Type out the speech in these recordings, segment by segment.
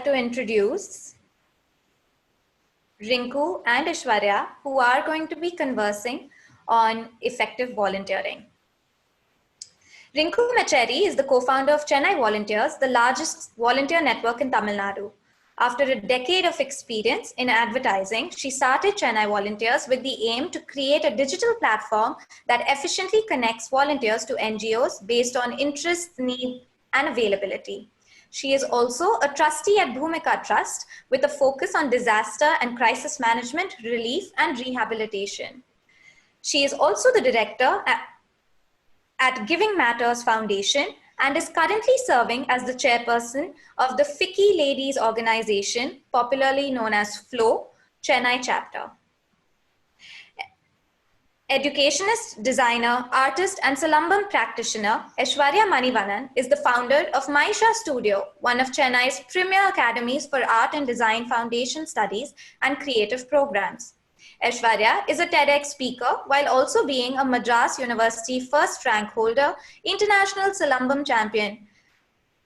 to introduce Rinku and Aishwarya, who are going to be conversing on effective volunteering. Rinku Macheri is the co-founder of Chennai Volunteers, the largest volunteer network in Tamil Nadu. After a decade of experience in advertising, she started Chennai Volunteers with the aim to create a digital platform that efficiently connects volunteers to NGOs based on interest, need, and availability. She is also a trustee at Bhumika Trust with a focus on disaster and crisis management, relief, and rehabilitation. She is also the director at Giving Matters Foundation and is currently serving as the chairperson of the FICCI Ladies Organization, popularly known as FLOW, Chennai chapter. Educationist, designer, artist, and Salambam practitioner, Aishwarya Manivanan is the founder of Maisha Studio, one of Chennai's premier academies for art and design foundation studies and creative programs. Aishwarya is a TEDx speaker while also being a Madras University first rank holder, international Salambam champion.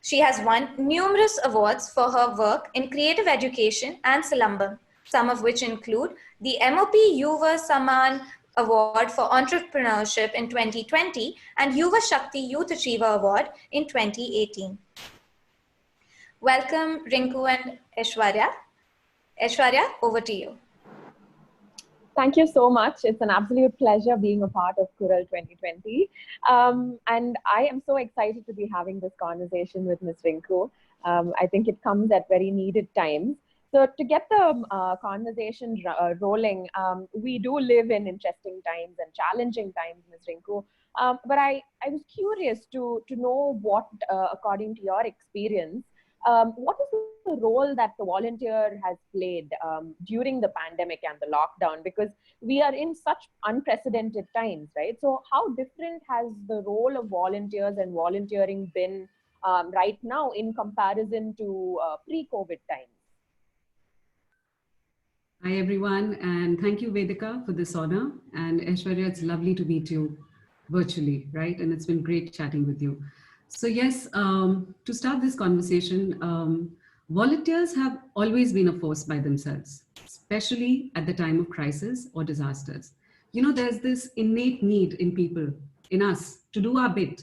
She has won numerous awards for her work in creative education and Salambam, some of which include the MOP Yuva Saman Award for Entrepreneurship in 2020 and Yuva Shakti Youth Achiever Award in 2018. Welcome, Rinku and Aishwarya. Aishwarya, over to you. Thank you so much. It's an absolute pleasure being a part of Kural 2020. And I am so excited to be having this conversation with Ms. Rinku. I think it comes at very needed times. So to get the conversation rolling, we do live in interesting times and challenging times, Ms. Rinku. But I was curious to know what, according to your experience, what is the role that the volunteer has played during the pandemic and the lockdown? Because we are in such unprecedented times, right? So how different has the role of volunteers and volunteering been right now in comparison to pre-COVID times? Hi, everyone, and thank you, Vedika, for this honor. And Aishwarya, it's lovely to meet you virtually, right? And it's been great chatting with you. So yes, to start this conversation, volunteers have always been a force by themselves, especially at the time of crisis or disasters. You know, there's this innate need in people, in us, to do our bit.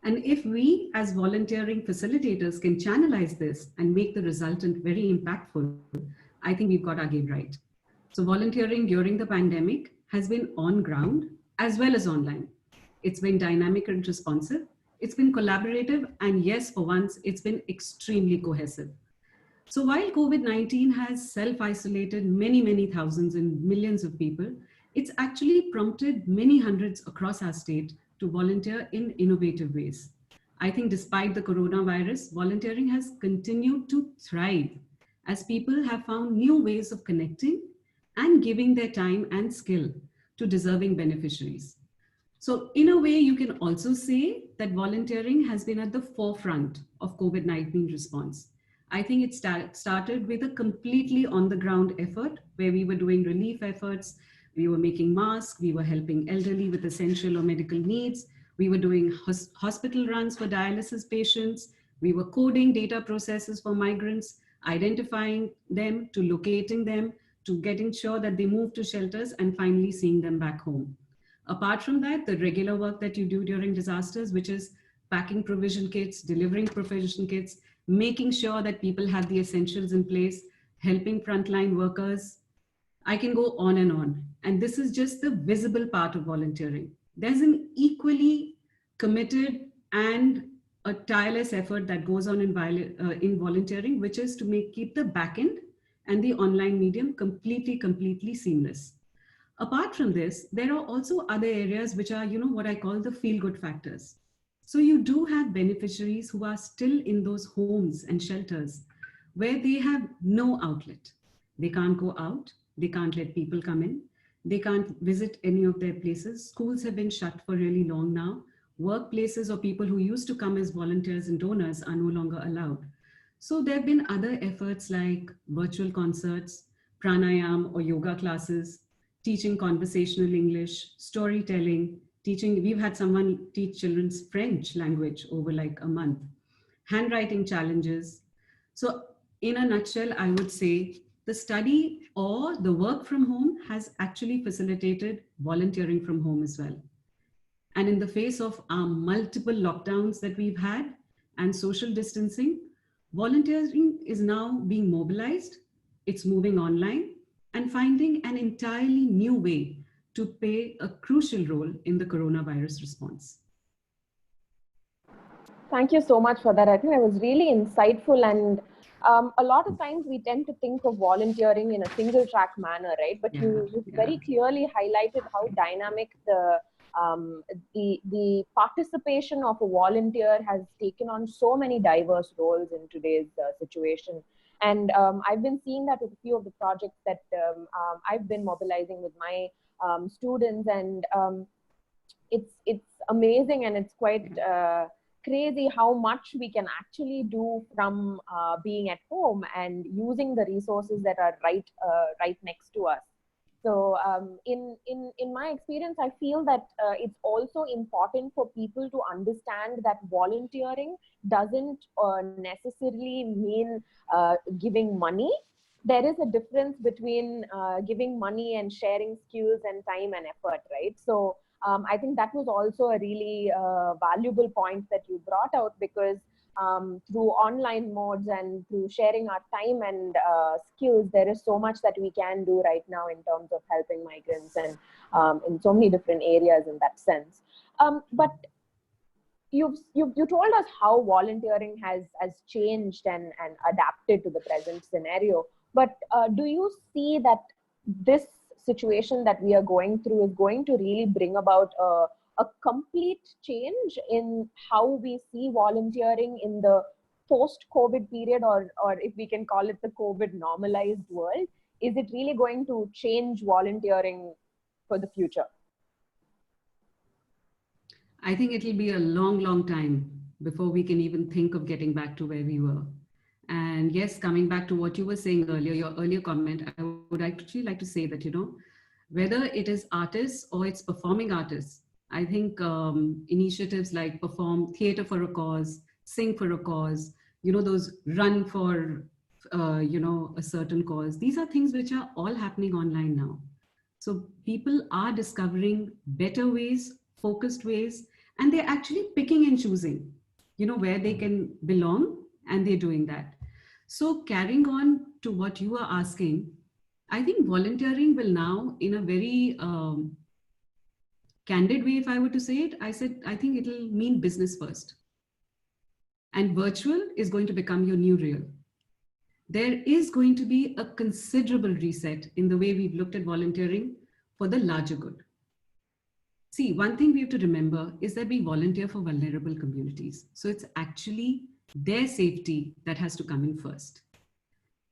And if we as volunteering facilitators can channelize this and make the resultant very impactful, I think we've got our game right. So volunteering during the pandemic has been on ground as well as online. It's been dynamic and responsive. It's been collaborative, and yes, for once, it's been extremely cohesive. So while COVID-19 has self-isolated many thousands and millions of people, it's actually prompted many hundreds across our state to volunteer in innovative ways. I think despite the coronavirus, volunteering has continued to thrive as people have found new ways of connecting and giving their time and skill to deserving beneficiaries. So in a way, you can also say that volunteering has been at the forefront of COVID-19 response. I think it started with a completely on the ground effort where we were doing relief efforts. We were making masks, we were helping elderly with essential or medical needs. We were doing hospital runs for dialysis patients. We were coding data processes for migrants, identifying them, to locating them, to getting sure that they move to shelters and finally seeing them back home. Apart from that, the regular work that you do during disasters, which is packing provision kits, delivering provision kits, making sure that people have the essentials in place, helping frontline workers. I can go on and on. And this is just the visible part of volunteering. There's an equally committed and a tireless effort that goes on in volunteering, which is to keep the back end and the online medium completely seamless. Apart from this, there are also other areas which are, what I call the feel-good factors. So you do have beneficiaries who are still in those homes and shelters where they have no outlet. They can't go out, they can't let people come in, they can't visit any of their places. Schools have been shut for really long now. Workplaces or people who used to come as volunteers and donors are no longer allowed. So there have been other efforts like virtual concerts, pranayam or yoga classes, teaching conversational English, storytelling, teaching. We've had someone teach children's French language over like a month, handwriting challenges. So in a nutshell, I would say the study or the work from home has actually facilitated volunteering from home as well. And in the face of multiple lockdowns that we've had and social distancing, volunteering is now being mobilized, it's moving online, and finding an entirely new way to play a crucial role in the coronavirus response. Thank you so much for that. I think that was really insightful. And a lot of times we tend to think of volunteering in a single track manner, right? But you very clearly highlighted how dynamic the participation of a volunteer has taken on so many diverse roles in today's situation. And I've been seeing that with a few of the projects that I've been mobilizing with my students, and it's amazing, and it's quite crazy how much we can actually do from being at home and using the resources that are right next to us. So in my experience, I feel that it's also important for people to understand that volunteering doesn't necessarily mean giving money. There is a difference between giving money and sharing skills and time and effort, right? So I think that was also a really valuable point that you brought out, because through online modes and through sharing our time and skills, there is so much that we can do right now in terms of helping migrants and in so many different areas in that sense. But you told us how volunteering has changed and adapted to the present scenario. But do you see that this situation that we are going through is going to really bring about a complete change in how we see volunteering in the post-COVID period, or if we can call it the COVID normalized world? Is it really going to change volunteering for the future? I think it'll be a long, long time before we can even think of getting back to where we were. And yes, coming back to what you were saying earlier, your earlier comment, I would actually like to say that, whether it is artists or it's performing artists, I think initiatives like Perform Theatre for a Cause, Sing for a Cause, those run for, a certain cause. These are things which are all happening online now. So people are discovering better ways, focused ways, and they're actually picking and choosing, where they can belong, and they're doing that. So carrying on to what you are asking, I think volunteering will now, in a very candid way, if I were to say it, I think it'll mean business first. And virtual is going to become your new real. There is going to be a considerable reset in the way we've looked at volunteering for the larger good. See, one thing we have to remember is that we volunteer for vulnerable communities. So it's actually their safety that has to come in first.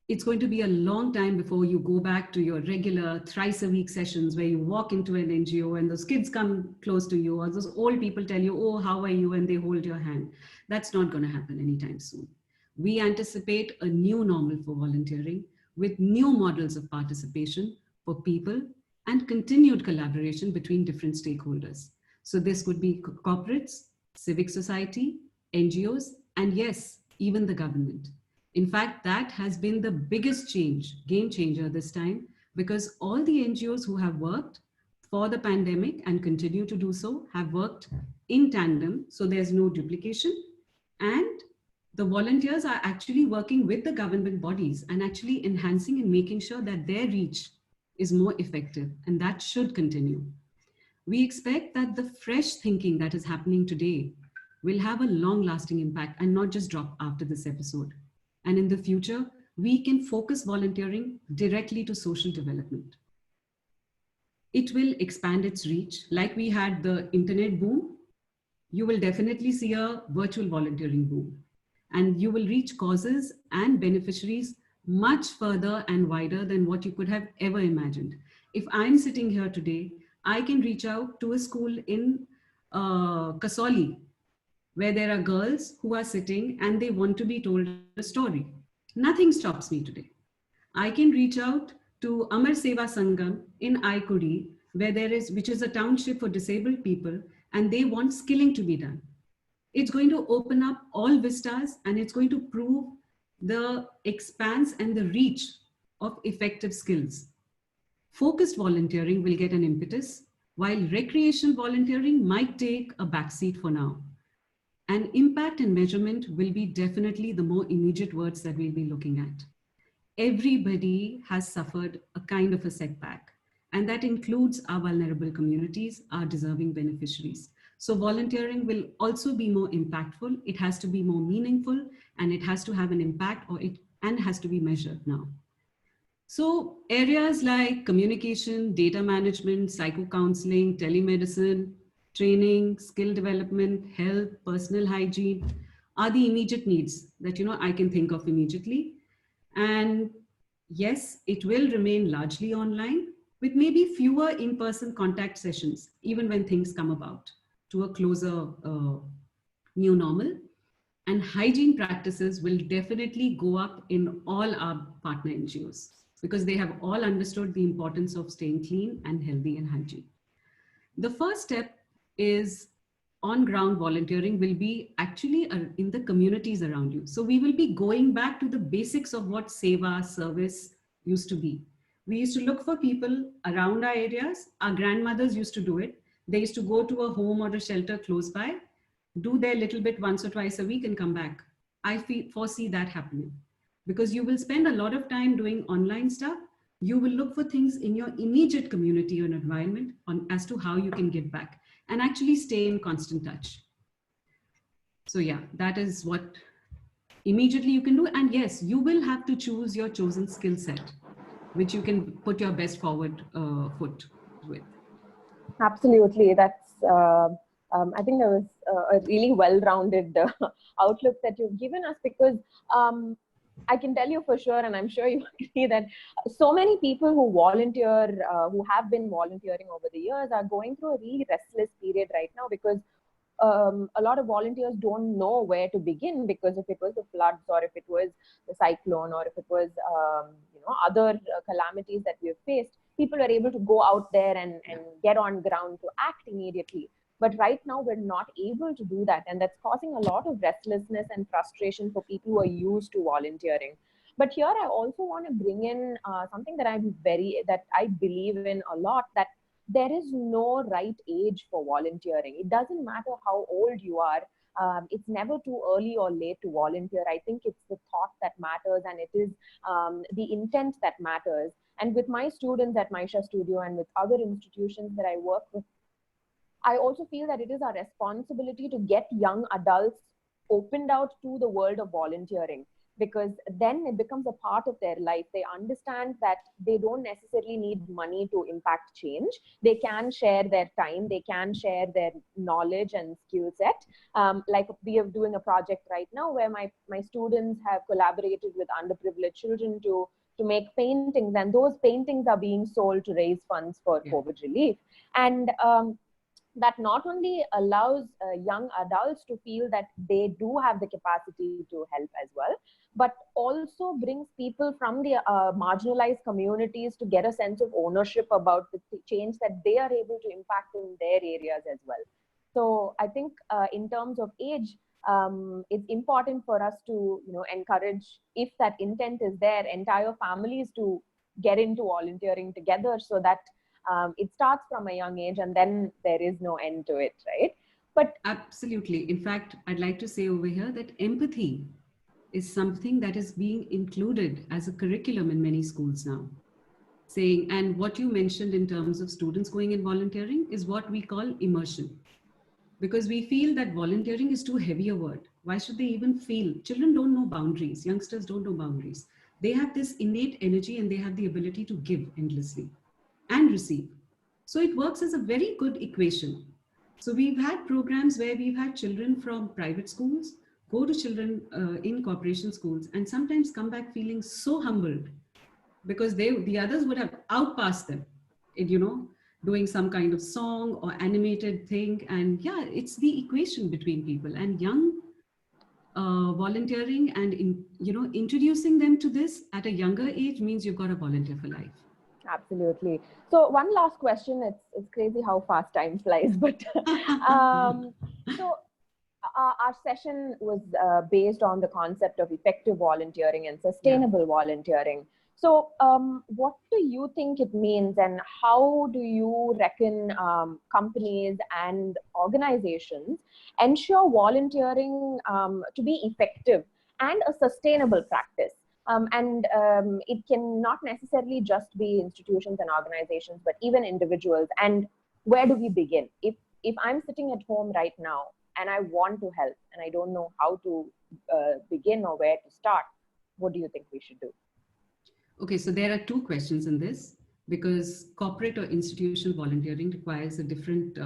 It's going to be a long time before you go back to your regular thrice a week sessions where you walk into an NGO and those kids come close to you, or those old people tell you, oh, how are you? And they hold your hand. That's not going to happen anytime soon. We anticipate a new normal for volunteering with new models of participation for people and continued collaboration between different stakeholders. So this could be corporates, civic society, NGOs, and yes, even the government. In fact, that has been the biggest change, game changer this time, because all the NGOs who have worked for the pandemic and continue to do so have worked in tandem, so there's no duplication. And the volunteers are actually working with the government bodies and actually enhancing and making sure that their reach is more effective, and that should continue. We expect that the fresh thinking that is happening today will have a long-lasting impact and not just drop after this episode. And in the future, we can focus volunteering directly to social development. It will expand its reach. Like we had the internet boom, you will definitely see a virtual volunteering boom. And you will reach causes and beneficiaries much further and wider than what you could have ever imagined. If I'm sitting here today, I can reach out to a school in Kasauli, where there are girls who are sitting and they want to be told a story. Nothing stops me today. I can reach out to Amar Seva Sangam in Aikudi, which is a township for disabled people, and they want skilling to be done. It's going to open up all vistas, and it's going to prove the expanse and the reach of effective skills. Focused volunteering will get an impetus, while recreational volunteering might take a backseat for now. And impact and measurement will be definitely the more immediate words that we'll be looking at. Everybody has suffered a kind of a setback, and that includes our vulnerable communities, our deserving beneficiaries. So volunteering will also be more impactful. It has to be more meaningful, and it has to have an impact, and has to be measured now. So areas like communication, data management, psycho-counseling, telemedicine, training, skill development, health, personal hygiene are the immediate needs that I can think of immediately. And yes, it will remain largely online with maybe fewer in-person contact sessions, even when things come about to a closer new normal. And hygiene practices will definitely go up in all our partner NGOs, because they have all understood the importance of staying clean and healthy and hygiene. The first step is on-ground volunteering will be actually in the communities around you. So we will be going back to the basics of what seva, service used to be. We used to look for people around our areas. Our grandmothers used to do it. They used to go to a home or a shelter close by, do their little bit once or twice a week and come back. I foresee that happening, because you will spend a lot of time doing online stuff. You will look for things in your immediate community or environment as to how you can give back and actually stay in constant touch. So yeah, that is what immediately you can do. And yes, you will have to choose your chosen skill set, which you can put your best forward foot with. Absolutely. That's, I think that was a really well-rounded outlook that you've given us, because I can tell you for sure, and I'm sure you agree, that so many people who volunteer, who have been volunteering over the years, are going through a really restless period right now, because a lot of volunteers don't know where to begin, because if it was the floods, or if it was the cyclone, or if it was other calamities that we've faced, people are able to go out there and get on ground to act immediately. But right now we're not able to do that, and that's causing a lot of restlessness and frustration for people who are used to volunteering. But here I also want to bring in something that I believe in a lot, that there is no right age for volunteering. It doesn't matter how old you are. It's never too early or late to volunteer. I think it's the thought that matters, and it is the intent that matters. And with my students at Maisha Studio and with other institutions that I work with, I also feel that it is our responsibility to get young adults opened out to the world of volunteering, because then it becomes a part of their life. They understand that they don't necessarily need money to impact change. They can share their time, they can share their knowledge and skill set. Like we are doing a project right now where my students have collaborated with underprivileged children to make paintings, and those paintings are being sold to raise funds for COVID relief. And that not only allows young adults to feel that they do have the capacity to help as well, but also brings people from the marginalized communities to get a sense of ownership about the change that they are able to impact in their areas as well. So I think in terms of age, it's important for us to encourage, if that intent is there, entire families to get into volunteering together, so that it starts from a young age and then there is no end to it, right? But absolutely. In fact, I'd like to say over here that empathy is something that is being included as a curriculum in many schools now. And what you mentioned in terms of students going and volunteering is what we call immersion. Because we feel that volunteering is too heavy a word. Why should they even feel? Children don't know boundaries. Youngsters don't know boundaries. They have this innate energy and they have the ability to give endlessly and receive. So it works as a very good equation. So we've had programs where we've had children from private schools go to children in corporation schools and sometimes come back feeling so humbled, because the others would have outpassed them in, doing some kind of song or animated thing. And yeah, it's the equation between people, and young volunteering and introducing them to this at a younger age means you've got a volunteer for life. Absolutely. So one last question. It's crazy how fast time flies, but so our session was based on the concept of effective volunteering and sustainable volunteering. So what do you think it means, and how do you reckon companies and organizations ensure volunteering to be effective and a sustainable practice? It can not necessarily just be institutions and organizations, but even individuals. And where do we begin? If I'm sitting at home right now and I want to help and I don't know how to begin or where to start, what do you think we should do? Okay, so there are two questions in this, because corporate or institutional volunteering requires a different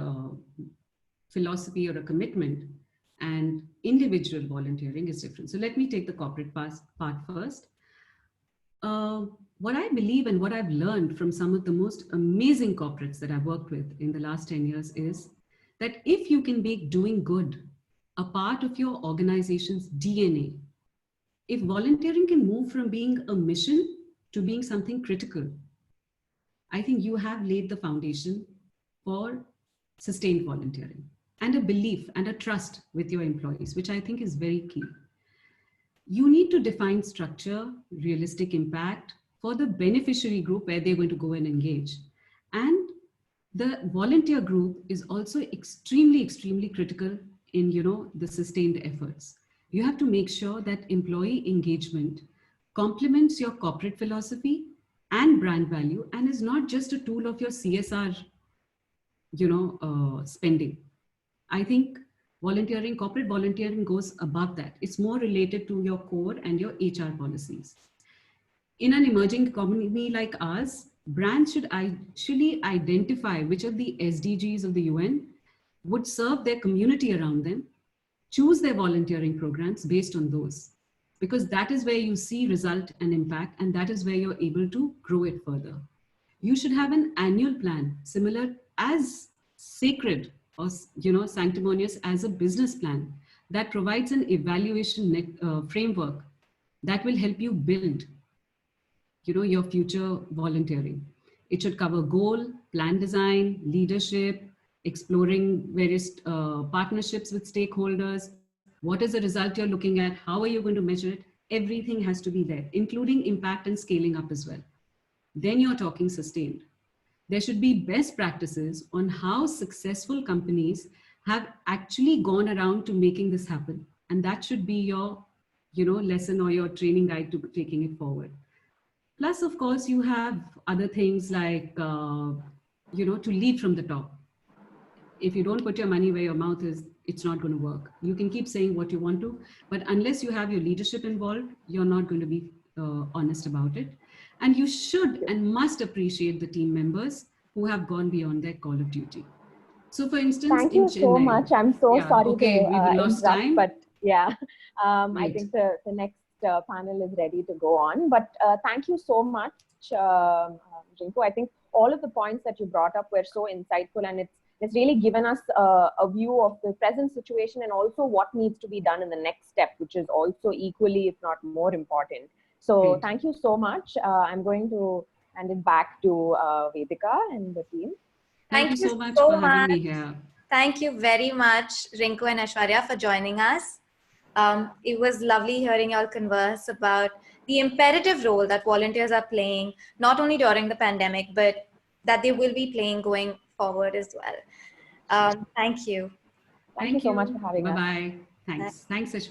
philosophy or a commitment, and individual volunteering is different. So let me take the corporate part first. What I believe and what I've learned from some of the most amazing corporates that I've worked with in the last 10 years is that if you can make doing good a part of your organization's DNA, if volunteering can move from being a mission to being something critical, I think you have laid the foundation for sustained volunteering and a belief and a trust with your employees, which I think is very key. You need to define structure, realistic impact for the beneficiary group where they're going to go and engage. And the volunteer group is also extremely, extremely critical in, the sustained efforts. You have to make sure that employee engagement complements your corporate philosophy and brand value and is not just a tool of your CSR, spending. I think corporate volunteering goes above that. It's more related to your core and your HR policies. In an emerging economy like ours, brands should actually identify which of the SDGs of the UN would serve their community around them, choose their volunteering programs based on those, because that is where you see result and impact, and that is where you're able to grow it further. You should have an annual plan, similar as sacred or sanctimonious as a business plan, that provides an evaluation framework that will help you build your future volunteering. It should cover goal, plan design, leadership, exploring various partnerships with stakeholders. What is the result you're looking at? How are you going to measure it? Everything has to be there, including impact and scaling up as well. Then you're talking sustained. There should be best practices on how successful companies have actually gone around to making this happen. And that should be your, lesson or your training guide to taking it forward. Plus, of course, you have other things like, to lead from the top. If you don't put your money where your mouth is, it's not going to work. You can keep saying what you want to, but unless you have your leadership involved, you're not going to be honest about it. And you should and must appreciate the team members who have gone beyond their call of duty. So for instance, thank you so much. I'm so sorry to interrupt, but yeah, I think the next panel is ready to go on. But thank you so much, Rinku. I think all of the points that you brought up were so insightful, and it's really given us a view of the present situation and also what needs to be done in the next step, which is also equally, if not more important. So thank you so much. I'm going to hand it back to Vedika and the team. Thank you so much for having me here. Thank you very much, Rinku and Aishwarya, for joining us. It was lovely hearing you all converse about the imperative role that volunteers are playing, not only during the pandemic, but that they will be playing going forward as well. Thank you. Thank you so much for having us. Bye-bye. Thanks. Thanks, Aishwarya.